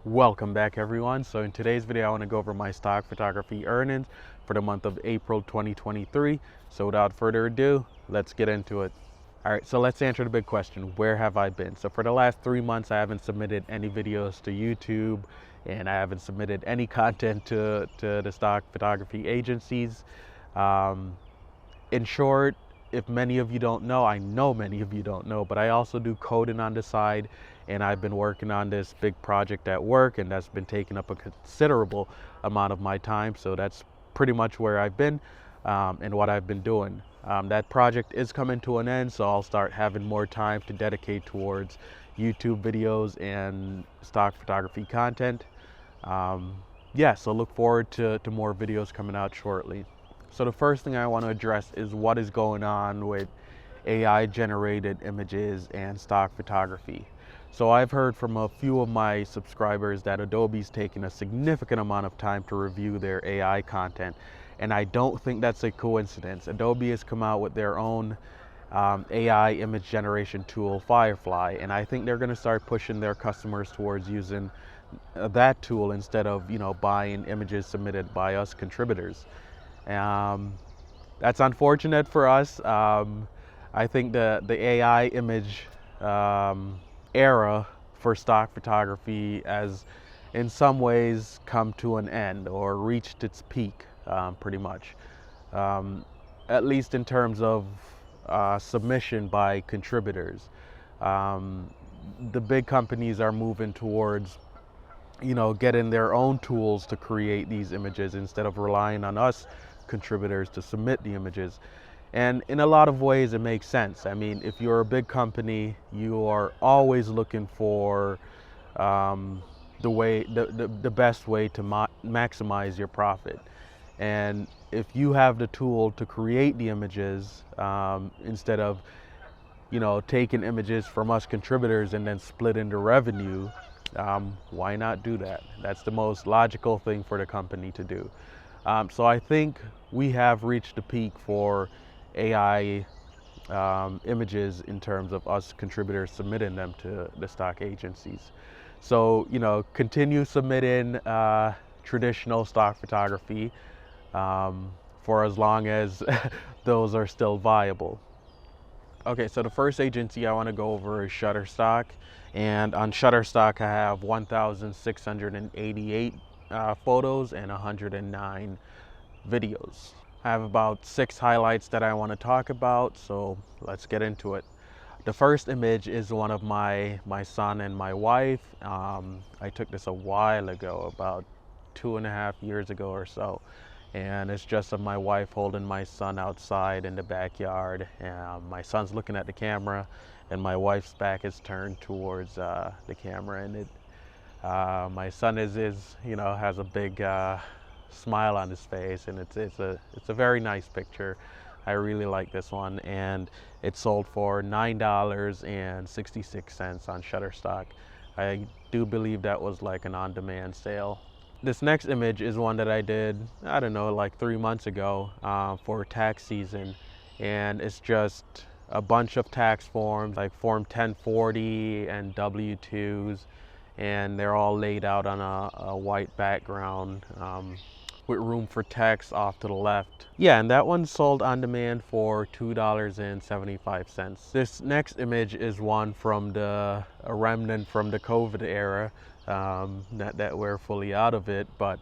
Welcome back, everyone. So in today's video I want to go over my stock photography earnings for the month of April 2023. So without further ado, let's get into it. All right, so let's answer the big question: where have I been? So for the last 3 months I haven't submitted any videos to YouTube, and I haven't submitted any content to the stock photography agencies. In short, if many of you don't know, I know many of you don't know, but I also do coding on the side, and I've been working on this big project at work, and that's been taking up a considerable amount of my time. So that's pretty much where I've been and what I've been doing. That project is coming to an end, so I'll start having more time to dedicate towards YouTube videos and stock photography content. Yeah, so look forward to more videos coming out shortly. So the first thing I want to address is what is going on with AI generated images and stock photography. So I've heard from a few of my subscribers that Adobe's taking a significant amount of time to review their AI content, and I don't think that's a coincidence. Adobe has come out with their own AI image generation tool, Firefly, and I think they're going to start pushing their customers towards using that tool instead of buying images submitted by us contributors. That's unfortunate for us. I think the AI image era for stock photography has in some ways come to an end or reached its peak, pretty much, at least in terms of submission by contributors. The big companies are moving towards getting their own tools to create these images instead of relying on us contributors to submit the images. And in a lot of ways it makes sense. I mean, if you're a big company, you are always looking for the best way to maximize your profit. And if you have the tool to create the images, instead of taking images from us contributors and then splitting the revenue, why not do that? That's the most logical thing for the company to do. So I think we have reached the peak for AI images in terms of us contributors submitting them to the stock agencies. So continue submitting traditional stock photography for as long as those are still viable. Okay, so the first agency I want to go over is Shutterstock, and on Shutterstock I have 1,688 photos and 109 videos. I have about 6 highlights that I want to talk about, so let's get into it. The first image is one of my son and my wife. I took this a while ago, about 2.5 years ago or so, and it's just of my wife holding my son outside in the backyard. My son's looking at the camera, and my wife's back is turned towards the camera, and my son has a big smile on his face, and it's a very nice picture. I really like this one, and it sold for $9.66 on Shutterstock. I do believe that was like an on-demand sale. This next image is one that I did, I don't know, like 3 months ago for tax season, and it's just a bunch of tax forms like Form 1040 and W-2s, and they're all laid out on a white background with room for text off to the left. Yeah, and that one sold on demand for $2.75. This next image is one from a remnant from the COVID era, that we're fully out of it, but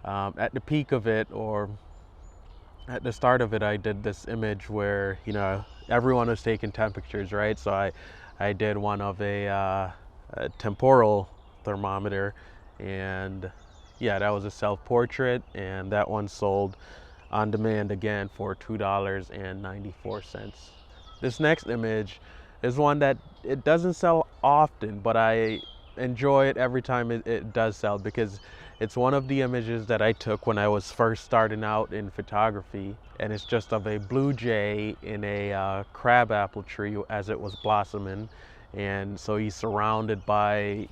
at the peak of it, or at the start of it, I did this image where everyone was taking temperatures, right? So I did one of a temporal thermometer, and yeah, that was a self-portrait, and that one sold on demand again for $2.94. This next image is one that it doesn't sell often, but I enjoy it every time it does sell, because it's one of the images that I took when I was first starting out in photography, and it's just of a blue jay in a crabapple tree as it was blossoming. And so he's surrounded by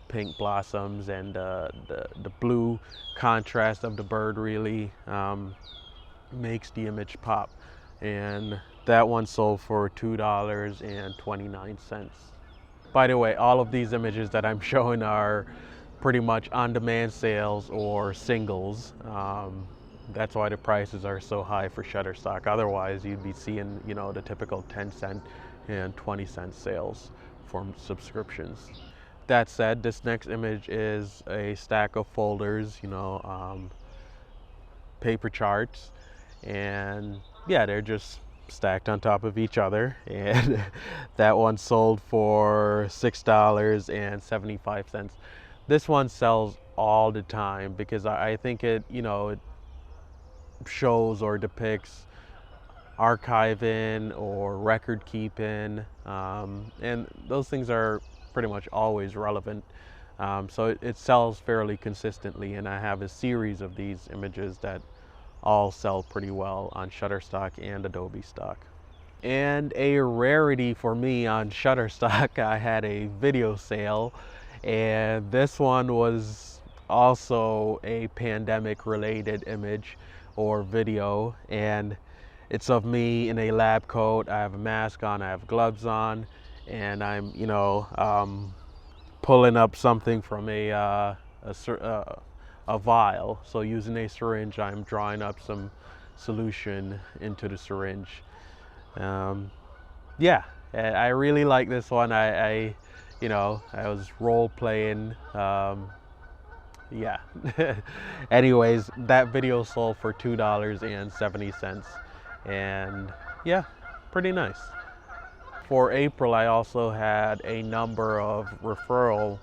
pink blossoms, and the blue contrast of the bird really makes the image pop. And that one sold for $2.29. By the way, all of these images that I'm showing are pretty much on-demand sales or singles. That's why the prices are so high for Shutterstock. Otherwise, you'd be seeing, the typical 10-cent and 20-cent sales for subscriptions. That said, this next image is a stack of folders, paper charts, and yeah, they're just stacked on top of each other. And that one sold for $6.75. This one sells all the time because I think it shows or depicts archiving or record keeping, and those things are pretty much always relevant. So it sells fairly consistently, and I have a series of these images that all sell pretty well on Shutterstock and Adobe Stock. And a rarity for me on Shutterstock, I had a video sale, and this one was also a pandemic related image or video, and it's of me in a lab coat. I have a mask on, I have gloves on, and I'm pulling up something from a vial. So using a syringe, I'm drawing up some solution into the syringe. Yeah, I really like this one. I was role playing. Yeah. Anyways, that video sold for $2.70, and yeah, pretty nice. For April, I also had a number of referral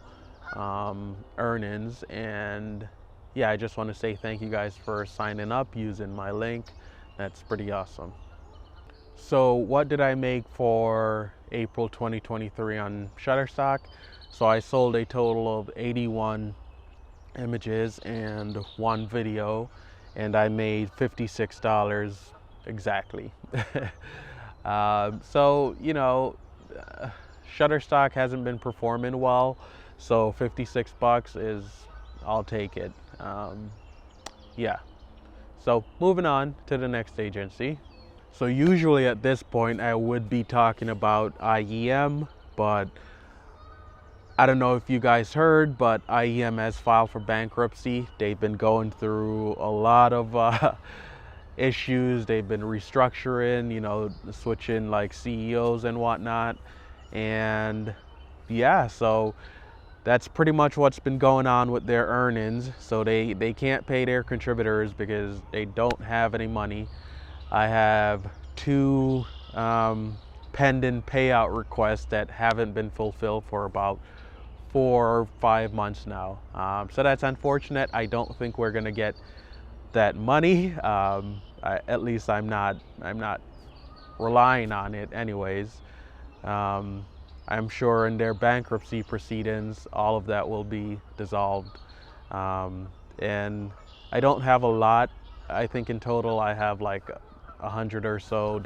earnings, and yeah, I just want to say thank you guys for signing up using my link. That's pretty awesome. So what did I make for April 2023 on Shutterstock? So I sold a total of 81 images and one video, and I made $56 exactly. So Shutterstock hasn't been performing well, so 56 bucks is, I'll take it. Yeah. So moving on to the next agency. So usually at this point I would be talking about IEM, but I don't know if you guys heard, but IEM has filed for bankruptcy. They've been going through a lot of issues. They've been restructuring, switching like CEOs and whatnot. And yeah, so that's pretty much what's been going on with their earnings. So they can't pay their contributors because they don't have any money. I have two pending payout requests that haven't been fulfilled for about 4 or 5 months now. So that's unfortunate. I don't think we're gonna get that money. At least I'm not relying on it anyways. I'm sure in their bankruptcy proceedings, all of that will be dissolved. And I don't have a lot. I think in total I have like $100 or so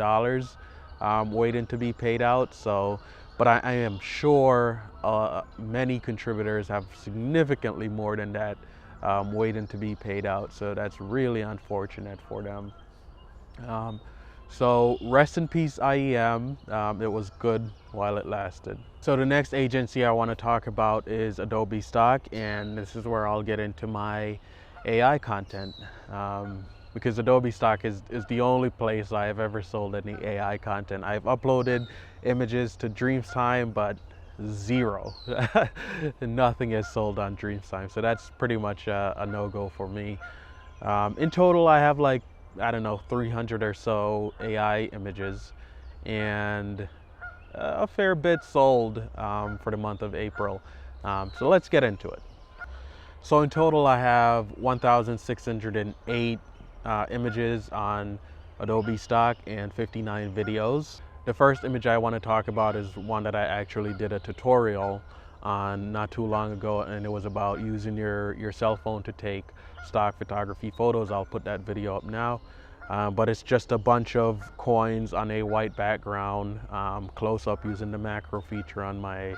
waiting to be paid out. So, but I am sure many contributors have significantly more than that waiting to be paid out. So that's really unfortunate for them. So rest in peace, IEM. It was good while it lasted. So the next agency I want to talk about is Adobe Stock, and this is where I'll get into my AI content. Because Adobe Stock is the only place I have ever sold any AI content. I've uploaded images to Dreamtime, but zero. Nothing is sold on Dreamtime, so that's pretty much a no-go for me. In total, I have like, I don't know, 300 or so AI images, and a fair bit sold for the month of April. So let's get into it. So in total, I have 1,608 images on Adobe Stock and 59 videos. The first image I want to talk about is one that I actually did a tutorial on not too long ago, and it was about using your cell phone to take stock photography photos. I'll put that video up now. But it's just a bunch of coins on a white background, close up using the macro feature on my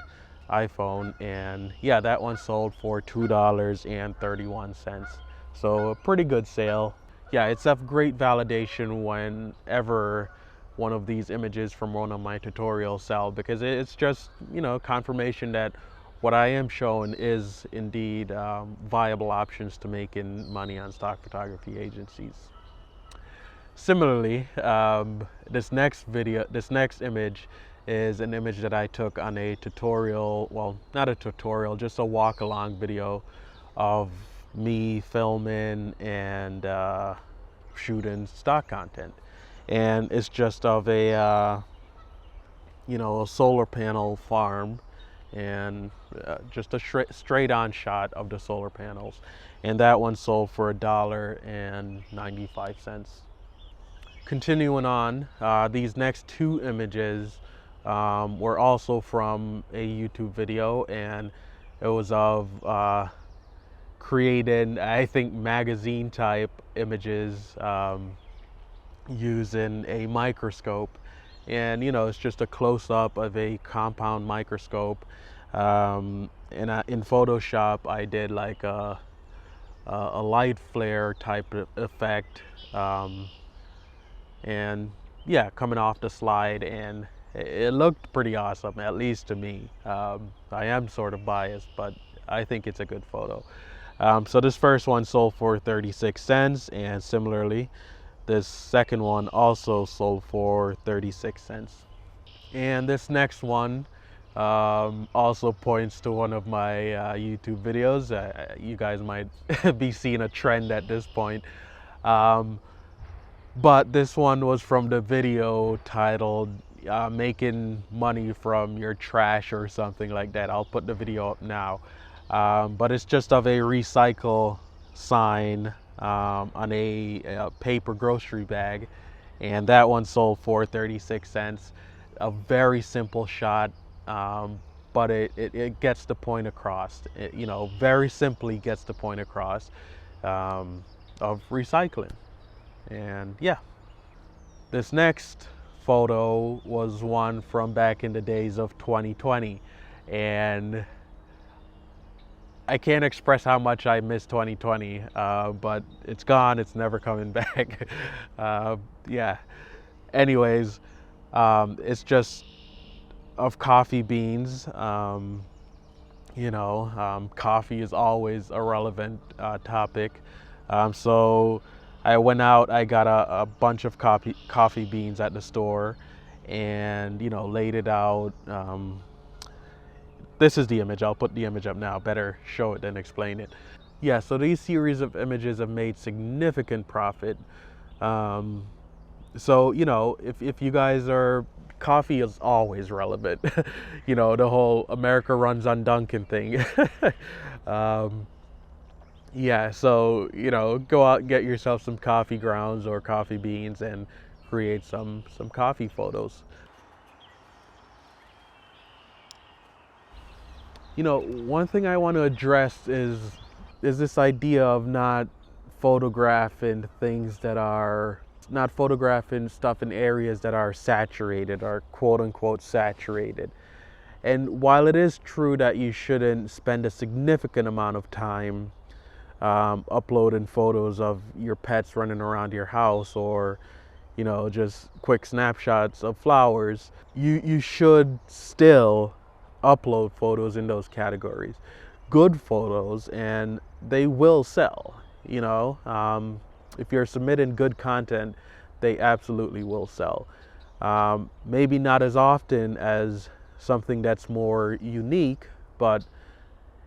iPhone. And yeah, that one sold for $2.31. So a pretty good sale. Yeah, it's a great validation whenever one of these images from one of my tutorials sell, because it's just, confirmation that what I am showing is indeed viable options to making money on stock photography agencies. Similarly, this next image is an image that I took on a tutorial, well, not a tutorial, just a walk along video of me filming and shooting stock content. And it's just of a, a solar panel farm, and just a straight on shot of the solar panels. And that one sold for $1.95. Continuing on, these next two images were also from a YouTube video, and it was of creating, I think, magazine type images using a microscope. And it's just a close-up of a compound microscope. And in Photoshop I did like a light flare type of effect, and yeah, coming off the slide, and it looked pretty awesome, at least to me. I am sort of biased, but I think it's a good photo. So this first one sold for 36 cents, and similarly this second one also sold for 36 cents. And this next one also points to one of my YouTube videos. You guys might be seeing a trend at this point. But this one was from the video titled making money from your trash or something like that. I'll put the video up now. But it's just of a recycle sign on a paper grocery bag. And that one sold for 36 cents. A very simple shot, but it gets the point across. It, very simply gets the point across of recycling. And yeah, this next photo was one from back in the days of 2020, and I can't express how much I miss 2020, but it's gone. It's never coming back. Yeah. Anyways, it's just of coffee beans. Coffee is always a relevant topic. So I went out, I got a bunch of coffee beans at the store, and laid it out. This is the image. I'll put the image up now. Better show it than explain it. Yeah, so these series of images have made significant profit. So if you guys are, coffee is always relevant. The whole America runs on Dunkin' thing. Yeah, so go out and get yourself some coffee grounds or coffee beans and create some coffee photos. One thing I want to address is this idea of not photographing stuff in areas that are saturated, or quote unquote saturated. And while it is true that you shouldn't spend a significant amount of time uploading photos of your pets running around your house, or just quick snapshots of flowers, you should still upload photos in those categories, good photos, and they will sell. If you're submitting good content, they absolutely will sell. Maybe not as often as something that's more unique, but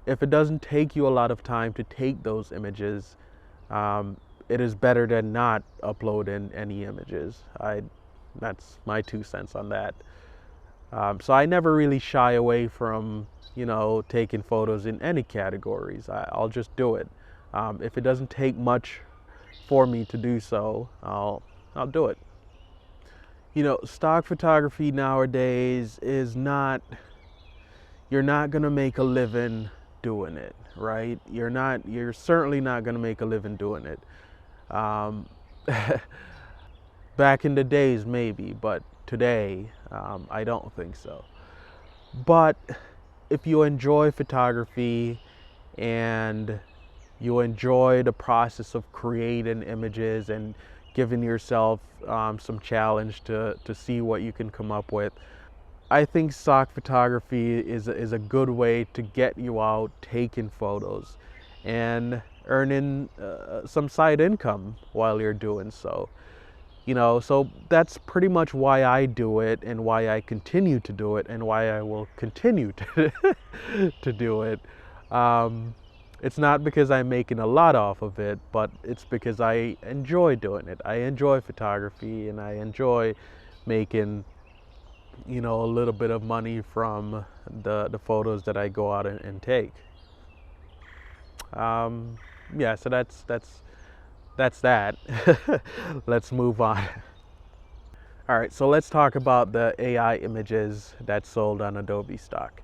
if it doesn't take you a lot of time to take those images, it is better than not uploading any images. That's my 2 cents on that. So I never really shy away from, taking photos in any categories. I'll just do it. If it doesn't take much for me to do so, I'll do it. Stock photography nowadays is not, you're not gonna make a living doing it, right? You're certainly not gonna make a living doing it. Back in the days, maybe, but today, I don't think so. But if you enjoy photography and you enjoy the process of creating images and giving yourself some challenge to see what you can come up with, I think stock photography is a good way to get you out taking photos and earning some side income while you're doing so. So that's pretty much why I do it and why I continue to do it and why I will continue to, to do it. It's not because I'm making a lot off of it, but it's because I enjoy doing it. I enjoy photography and I enjoy making a little bit of money from the photos that I go out and take. Yeah, so that's that. Let's move on. All right, so let's talk about the AI images that sold on Adobe Stock.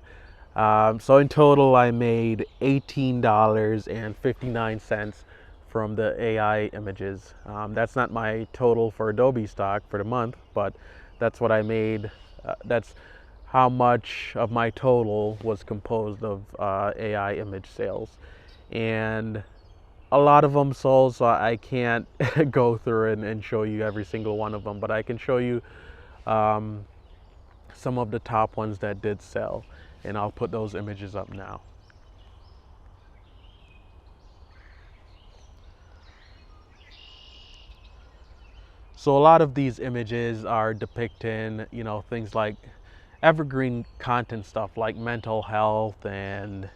So in total, I made $18.59 from the AI images. That's not my total for Adobe Stock for the month, but that's what I made. That's how much of my total was composed of AI image sales. And a lot of them sold, so I can't go through and show you every single one of them, but I can show you some of the top ones that did sell, and I'll put those images up now. So a lot of these images are depicting, things like evergreen content stuff like mental health and,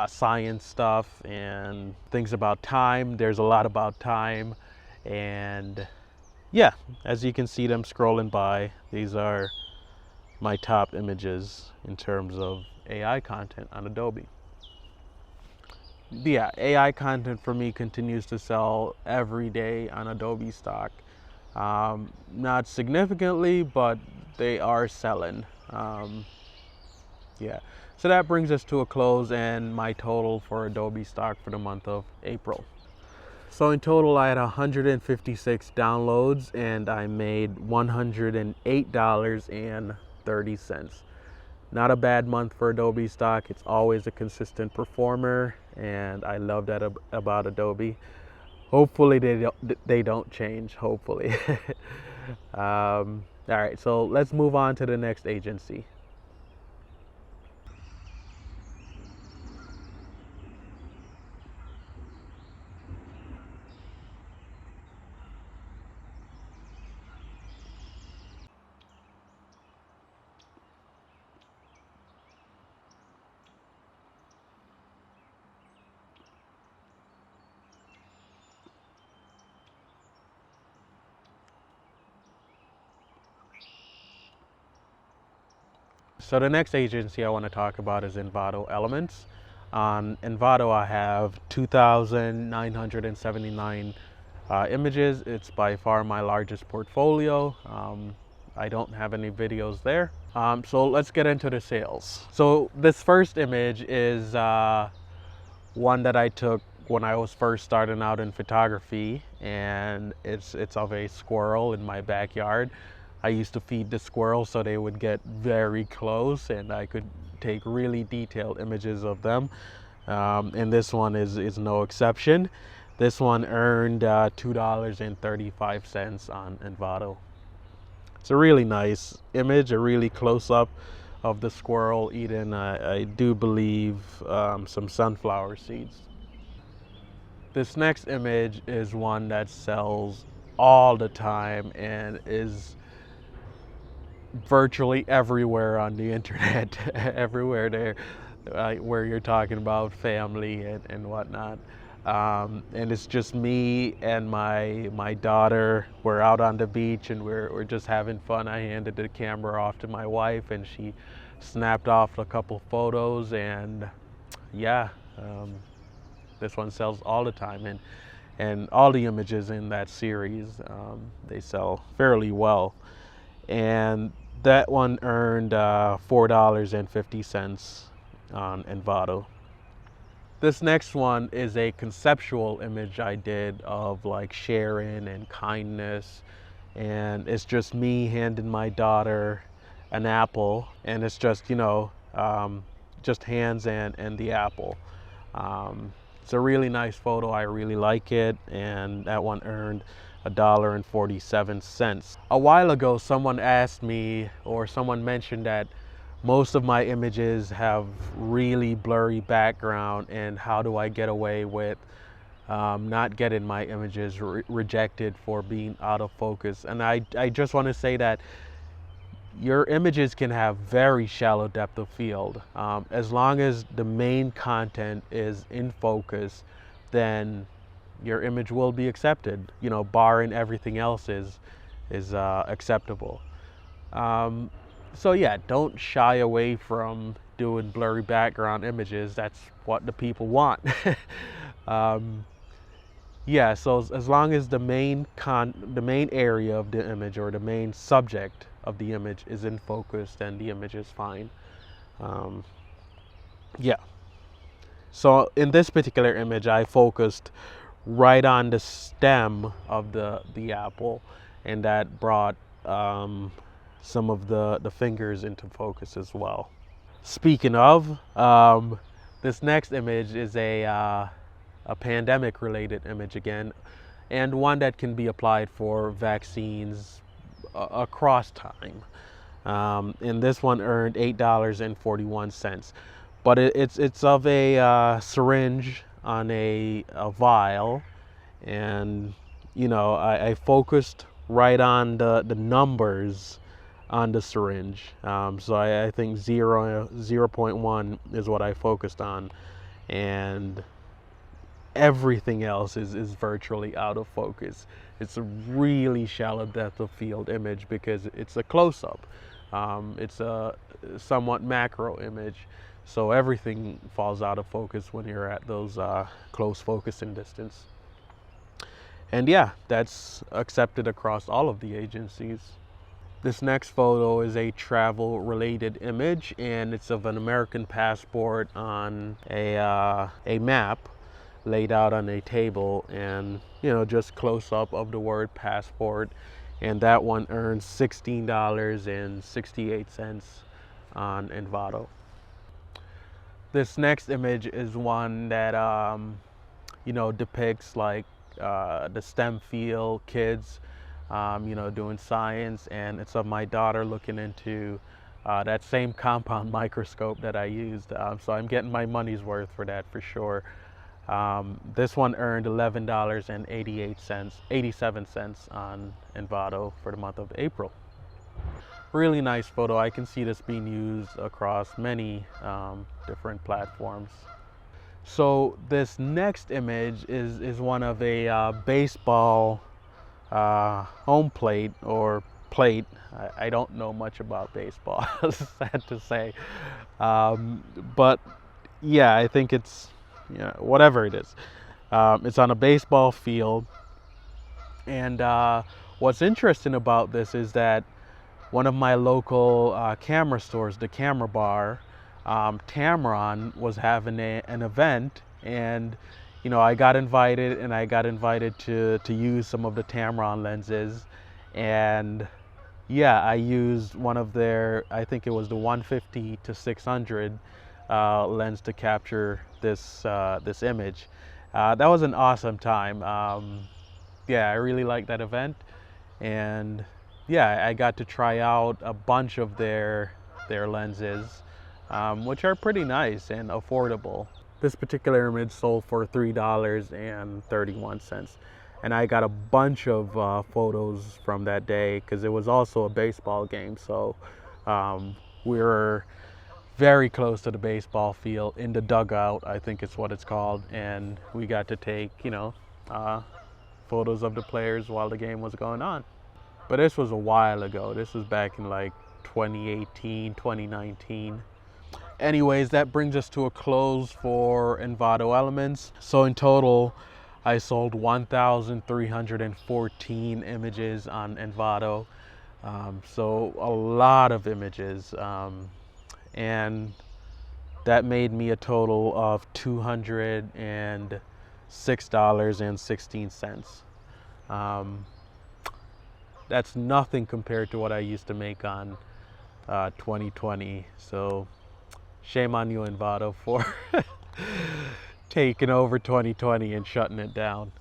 science stuff and things about time. There's a lot about time. And yeah, as you can see them scrolling by, these are my top images in terms of AI content on Adobe. Yeah, AI content for me continues to sell every day on Adobe Stock. Not significantly, but they are selling. Yeah, so that brings us to a close and my total for Adobe Stock for the month of April. So in total, I had 156 downloads and I made $108.30. Not a bad month for Adobe Stock. It's always a consistent performer, and I love that about Adobe. Hopefully they don't change. Hopefully. All right, so let's move on to the next agency. So the next agency I want to talk about is Envato Elements. On Envato, I have 2,979 images. It's by far my largest portfolio. I don't have any videos there. So let's get into the sales. So this first image is one that I took when I was first starting out in photography, and it's of a squirrel in my backyard. I used to feed the squirrels so they would get very close and I could take really detailed images of them. And this one is no exception. This one earned $2.35 on Envato. It's a really nice image, a really close-up of the squirrel eating, I do believe, some sunflower seeds. This next image is one that sells all the time and is virtually everywhere on the internet, everywhere there, where you're talking about family and whatnot. And it's just me and my daughter. We're out on the beach and we're just having fun. I handed the camera off to my wife and she snapped off a couple photos, and yeah, this one sells all the time, and all the images in that series, they sell fairly well. And that one earned $4.50 on Envato. This next one is a conceptual image I did of like sharing and kindness, and it's just me handing my daughter an apple, and it's just just hands and the apple. It's a really nice photo. I really like it, and that one earned $1.47. A while ago, someone asked me, or someone mentioned that most of my images have really blurry background, and how do I get away with not getting my images rejected for being out of focus. And I just want to say that your images can have very shallow depth of field. As long as the main content is in focus, then your image will be accepted, barring everything else is acceptable. So yeah, don't shy away from doing blurry background images. That's what the people want. Yeah, so as long as the main area of the image, or the main subject of the image, is in focus, then the image is fine. Yeah. So in this particular image, I focused right on the stem of the apple, and that brought some of the fingers into focus as well. Speaking of, this next image is a pandemic related image again, and one that can be applied for vaccines across time. And this one earned $8.41, but it's of a syringe on a vial, and I focused right on the numbers on the syringe. So I think 0.1 is what I focused on, and everything else is virtually out of focus. It's a really shallow depth of field image because it's a close-up. It's a somewhat macro image, so everything falls out of focus when you're at those close focusing distance. And yeah, that's accepted across all of the agencies. This next photo is a travel related image, and it's of an American passport on a map laid out on a table, and just close up of the word passport. And that one earns $16.68 on Envato. This next image is one that depicts like the STEM field kids doing science, and it's of my daughter looking into that same compound microscope that I used. So I'm getting my money's worth for that for sure. This one earned $11.87 on Envato for the month of April. Really nice photo. I can see this being used across many different platforms. So this next image is one of a baseball home plate or plate. I don't know much about baseball, sad to say. But yeah, I think it's, whatever it is. It's on a baseball field. And what's interesting about this is that one of my local camera stores, the Camera Bar, Tamron, was having an event, and I got invited, to use some of the Tamron lenses. And yeah, I used one of their, I think it was the 150 to 600 lens to capture this image. That was an awesome time. Yeah, I really liked that event, and yeah, I got to try out a bunch of their lenses, which are pretty nice and affordable. This particular image sold for $3.31, and I got a bunch of photos from that day because it was also a baseball game. So we were very close to the baseball field, in the dugout, I think it's what it's called, and we got to take photos of the players while the game was going on. But this was a while ago. This was back in like 2018, 2019. Anyways, that brings us to a close for Envato Elements. So in total, I sold 1,314 images on Envato. So a lot of images. And that made me a total of $206.16. That's nothing compared to what I used to make on 2020. So shame on you, Envato, for taking over 2020 and shutting it down.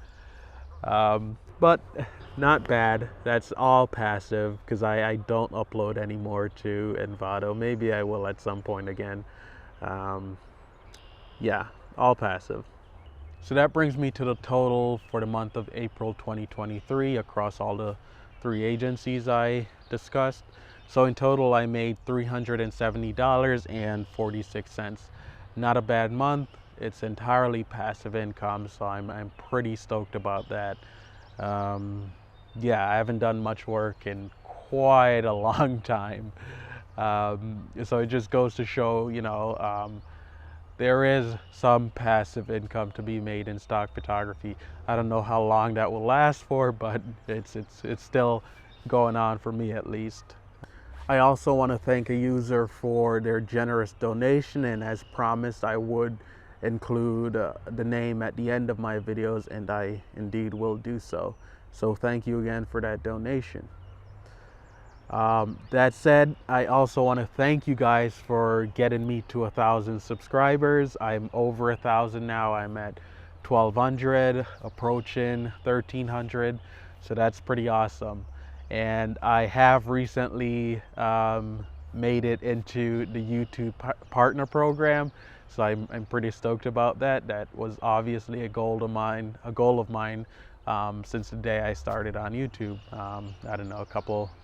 But not bad. That's all passive because I don't upload anymore to Envato. Maybe I will at some point again. Yeah, all passive. So that brings me to the total for the month of April 2023 across all the 3 agencies I discussed. So in total, I made $370.46. Not a bad month. It's entirely passive income, so I'm pretty stoked about that. Yeah, I haven't done much work in quite a long time. So it just goes to show, there is some passive income to be made in stock photography. I don't know how long that will last for, but it's still going on for me at least. I also want to thank a user for their generous donation, and as promised, I would include the name at the end of my videos, and I indeed will do so. So thank you again for that donation. That said, I also want to thank you guys for getting me to 1,000 subscribers. I'm over 1,000 now. I'm at 1,200, approaching 1,300. So that's pretty awesome. And I have recently made it into the YouTube partner program. So I'm pretty stoked about that. That was obviously a goal of mine, since the day I started on YouTube. I don't know,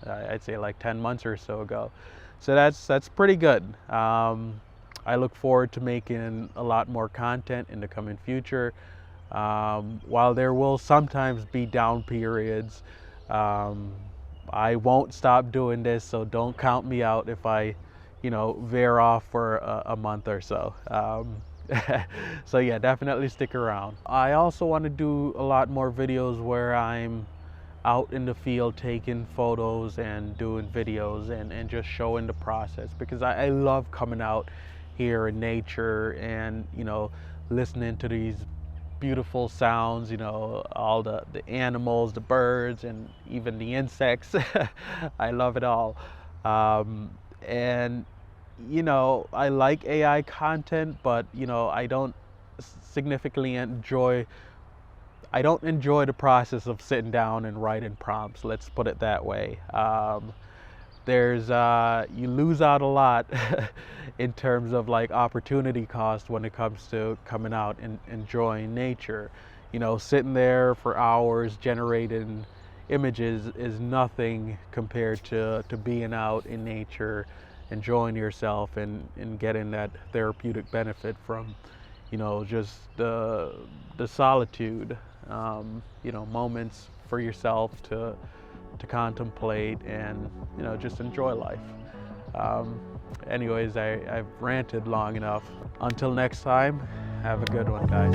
I'd say like 10 months or so ago. So that's pretty good. I look forward to making a lot more content in the coming future. While there will sometimes be down periods, I won't stop doing this, so don't count me out if I, veer off for a month or so. So yeah, definitely stick around. I also want to do a lot more videos where I'm out in the field taking photos and doing videos and just showing the process, because I love coming out here in nature and listening to these beautiful sounds, all the animals, the birds, and even the insects. I love it all. And I like AI content, but I don't enjoy the process of sitting down and writing prompts. Let's put it that way. You lose out a lot in terms of like opportunity cost when it comes to coming out and enjoying nature. Sitting there for hours generating images is nothing compared to being out in nature, enjoying yourself and getting that therapeutic benefit from just the solitude, moments for yourself to contemplate and just enjoy life. Anyways, I've ranted long enough. Until next time, have a good one, guys.